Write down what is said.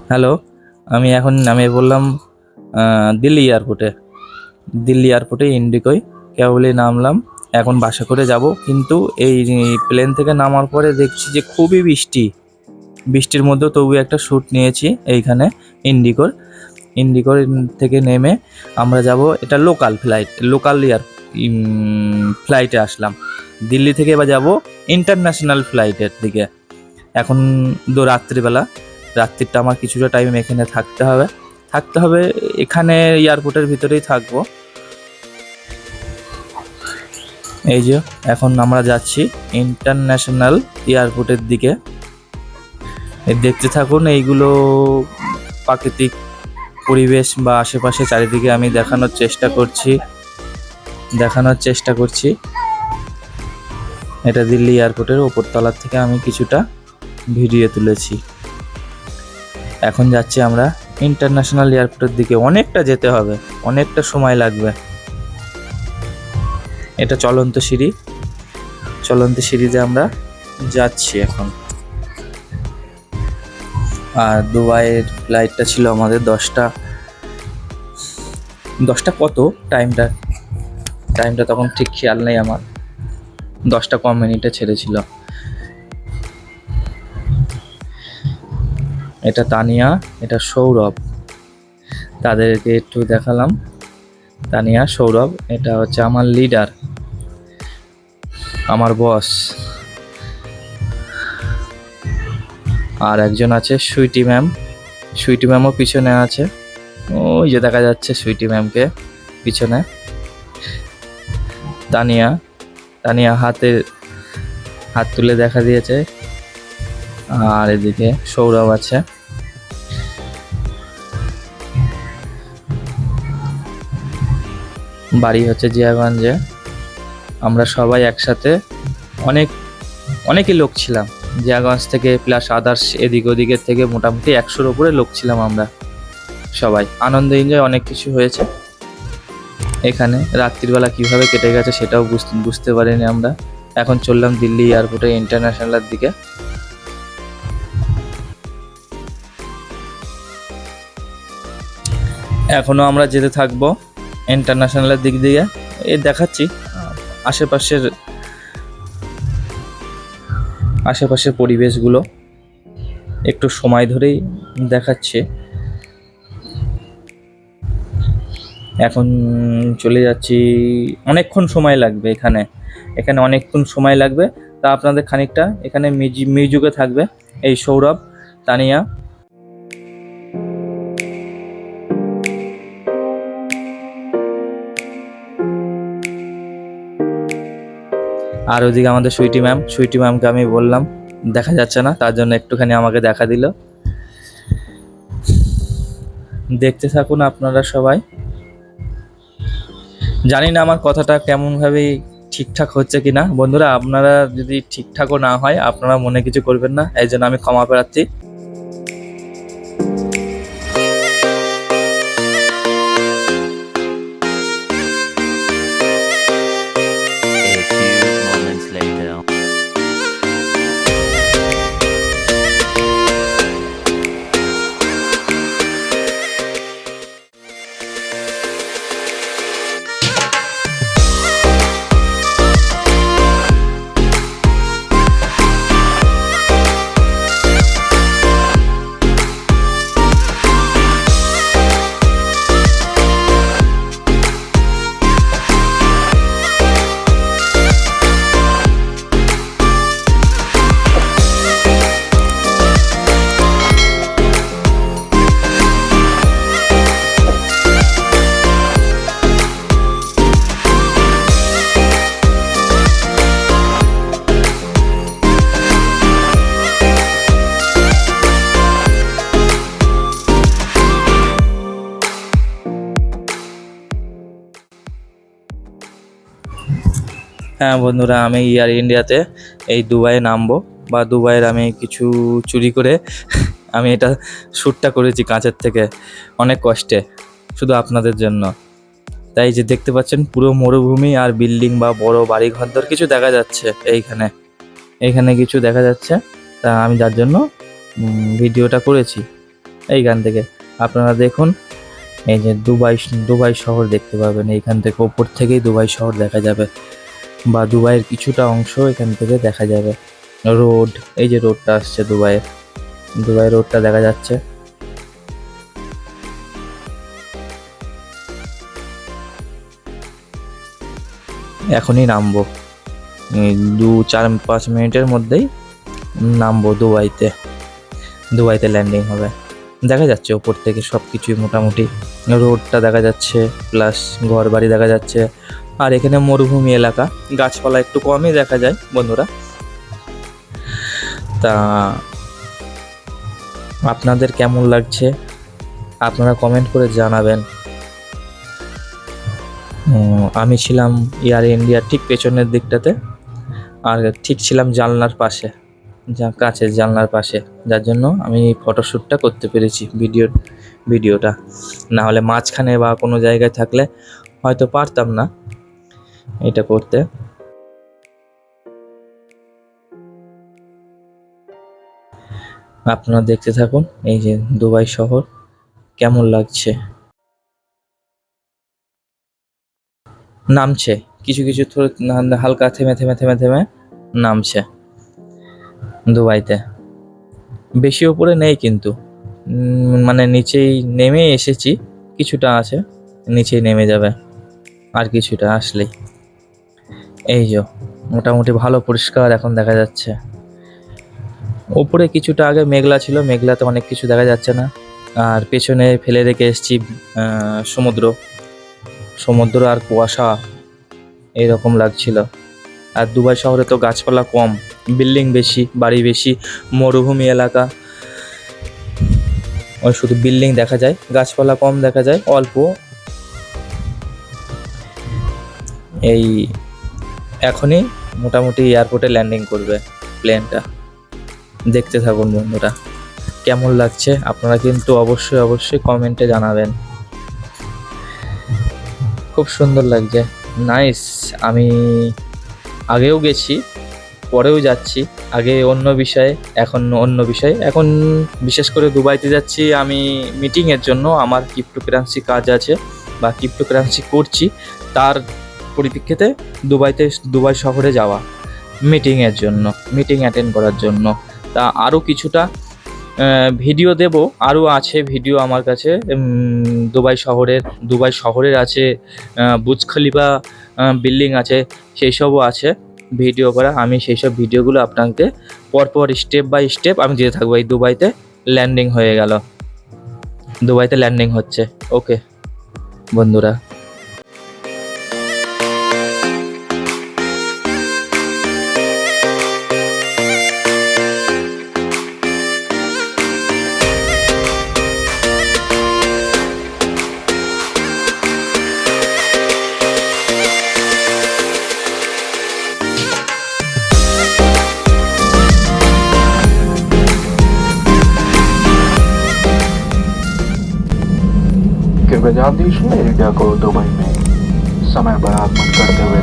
Hello, আমি এখন নামিয়ে পড়লাম দিল্লি এয়ারপোর্টে। দিল্লি এয়ারপোর্টে ইন্ডিগোয় কেবলই নামলাম। এখন বাসে করে যাব, কিন্তু এই প্লেন থেকে নামার পরে দেখছি যে খুবই বৃষ্টি। বৃষ্টির মধ্যেও তবু একটা শ্যুট নিয়েছি এইখানে ইন্ডিগোর। ইন্ডিগোর থেকে নেমে আমরা যাব, এটা লোকাল ফ্লাইট, লোকাল ফ্লাইটে আসলাম। দিল্লি থেকে এবার যাব ইন্টারন্যাশনাল ফ্লাইটের দিকে। এখন তো রাত্রিবেলা, রাত্রিটা আমার কিছুটা টাইম এখানে থাকতে হবে। এখানে এয়ারপোর্টের ভিতরেই থাকবো। এই যে এখন আমরা যাচ্ছি ইন্টারন্যাশনাল এয়ারপোর্টের দিকে। দেখতে থাকুন এইগুলো প্রাকৃতিক পরিবেশ বা আশেপাশে চারিদিকে আমি দেখানোর চেষ্টা করছি। এটা দিল্লি এয়ারপোর্টের ওপরতলার থেকে আমি কিছুটা ভিডিও তুলেছি। এখন যাচ্ছি আমরা ইন্টারন্যাশনাল এয়ারপোর্টের দিকে। অনেকটা যেতে হবে, অনেকটা সময় লাগবে। এটা চলন্ত সিঁড়িতে আমরা যাচ্ছি এখন। আর দুবাইয়ের ফ্লাইটটা ছিল আমাদের 10টা কত টাইমটা তখন ঠিক খেয়াল নেই আমার। 10টা কম মিনিটে ছেড়েছিল। এটা তানিয়া, এটা সৌরভ, তাদেরকে একটু দেখালাম। তানিয়া, সৌরভ, এটা হচ্ছে আমার লিডার, আমার বস। আর একজন আছে সুইটি ম্যামও পিছনে আছে। ওই যে দেখা যাচ্ছে সুইটি ম্যামকে পিছনে। তানিয়া হাত তুলে দেখা দিয়েছে। আর এদিকে সৌরভ আছে। বাড়ি হচ্ছে জিয়াগঞ্জে। আমরা সবাই একসাথে অনেকই লোক ছিলাম জিয়াগঞ্জ থেকে, প্লাস আদার্স এদিক ওদিকের থেকে মোটামুটি 100-র উপরে লোক ছিলাম আমরা সবাই। আনন্দ এনজয় অনেক কিছু হয়েছে এখানে। রাত্রিবেলা কিভাবে কেটে গেছে সেটাও বুঝতে পারিনি আমরা। এখন চললাম দিল্লি এয়ারপোর্টে ইন্টারন্যাশনালের দিকে। এখনো আমরা যেতে থাকবো ইন্টারন্যাশনালের দিক দিয়ে। এই দেখাচ্ছি আশেপাশের পরিবেশগুলো একটু সময় ধরেই দেখাচ্ছে। এখন চলে যাচ্ছি। অনেকক্ষণ সময় লাগবে এখানে অনেকক্ষণ সময় লাগবে। তা আপনাদের খানিকটা এখানে মিউজিকে থাকবে এই সৌরভ, তানিয়া। আর ওদিকে আমাদের সুইটি ম্যামকে আমি বললাম দেখা যাচ্ছে না, তার জন্য একটুখানি আমাকে দেখা দিল। দেখতে থাকুন আপনারা সবাই। জানি না আমার কথাটা কেমনভাবে ঠিকঠাক হচ্ছে কিনা। বন্ধুরা, আপনারা যদি ঠিকঠাকও না হয় আপনারা মনে কিছু করবেন না, এই জন্য আমি ক্ষমা প্রার্থী। হ্যাঁ বন্ধুরা, আমি এয়ার ইন্ডিয়াতে এই দুবাইয়ে নামবো, বা দুবাইয়ের আমি কিছু চুরি করে আমি এটা শ্যুটটা করেছি কাঁচের থেকে, অনেক কষ্টে, শুধু আপনাদের জন্য। তাই যে দেখতে পাচ্ছেন পুরো মরুভূমি আর বিল্ডিং বা বড় বাড়ি ঘরদর কিছু দেখা যাচ্ছে এইখানে কিছু দেখা যাচ্ছে। তা আমি যার জন্য ভিডিওটা করেছি। এইখান থেকে আপনারা দেখুন, এই যে দুবাই শহর দেখতে পাবেন। এইখান থেকে ওপর থেকেই দুবাই শহর দেখা যাবে, বা দুবাইয়ের কিছুটা অংশ এখান থেকে দেখা যাবে। রোড, এই যে রোডটা আসছে দুবাই রোডটা দেখা যাচ্ছে। এখনই নামবো, 2-4-5 মিনিটের মধ্যেই নামবো দুবাইতে ল্যান্ডিং হবে। দেখা যাচ্ছে ওপর থেকে সব কিছুই, মোটামুটি রোডটা দেখা যাচ্ছে, প্লাস ঘর বাড়ি দেখা যাচ্ছে। আর এখানে মরুভূমি এলাকা, গাছপালা একটু কমই দেখা যায় বন্ধুরা। তা আপনাদের কেমন লাগছে আপনারা কমেন্ট করে জানাবেন। আমি ছিলাম এয়ার ইন্ডিয়ার ঠিক পেছনের দিকটাতে, আর ঠিক ছিলাম জানলার পাশে, কাছের জানলার পাশে, যার জন্য আমি ফটোশ্যুটটা করতে পেরেছি, ভিডিওটা। না হলে মাঝখানে বা কোনো জায়গায় থাকলে হয়তো পারতাম না এটা করতে। আপনারা দেখতে থাকুন এই যে দুবাই শহর কেমন লাগছে। নামছে কিছু কিছু হালকা থেমে থেমে থেমে থেমে নামছে দুবাইতে। বেশি উপরে নেই কিন্তু, মানে নিচেই নেমে এসেছি, কিছুটা আছে, নিচেই নেমে যাবে আর কিছুটা আসলেই। এই যে মোটামুটি ভালো পরিষ্কার এখন দেখা যাচ্ছে। উপরে কিছুটা আগে মেঘলা ছিল, মেঘলাতে অনেক কিছু দেখা যাচ্ছে না। আর পেছনে ফেলে রেখে এসেছি সমুদ্র আর কুয়াশা, এইরকম লাগছিল। আর দুবাই শহরে তো গাছপালা কম, বিল্ডিং বেশি, বাড়ি বেশি, মরুভূমি এলাকা, ওই শুধু বিল্ডিং দেখা যায়, গাছপালা কম দেখা যায়, অল্প। এই এখনই মোটামুটি এয়ারপোর্টে ল্যান্ডিং করবে প্লেনটা। দেখতে থাকুন বন্ধুরা কেমন লাগছে, আপনারা কিন্তু অবশ্যই কমেন্টে জানাবেন। খুব সুন্দর লাগছে, নাইস। আমি আগেও গেছি, পরেও যাচ্ছি। আগে অন্য বিষয়ে, এখন অন্য বিষয়। এখন বিশেষ করে দুবাইতে যাচ্ছি আমি মিটিংয়ের জন্য। আমার ক্রিপ্টোকারেন্সি কাজ আছে বা ক্রিপ্টোকারেন্সি করছি, তার পরিপ্রেক্ষিতে দুবাই শহরে যাওয়া মিটিংয়ের জন্য, মিটিং অ্যাটেন্ড করার জন্য। তা আরও কিছুটা ভিডিও দেব, আরও আছে ভিডিও আমার কাছে। দুবাই শহরের আছে, বুর্জ খলিফা বিল্ডিং আছে, সেই সবও আছে ভিডিও করা। আমি সেই সব ভিডিওগুলো আপনাকে পরপর স্টেপ বাই স্টেপ আমি দিতে থাকবো। এই দুবাইতে ল্যান্ডিং হয়ে গেল, দুবাইতে ল্যান্ডিং হচ্ছে। ওকে বন্ধুরা, कृपया ध्यान दीजिए इंडिया को दुबई में समय बर्बाद मत करते हुए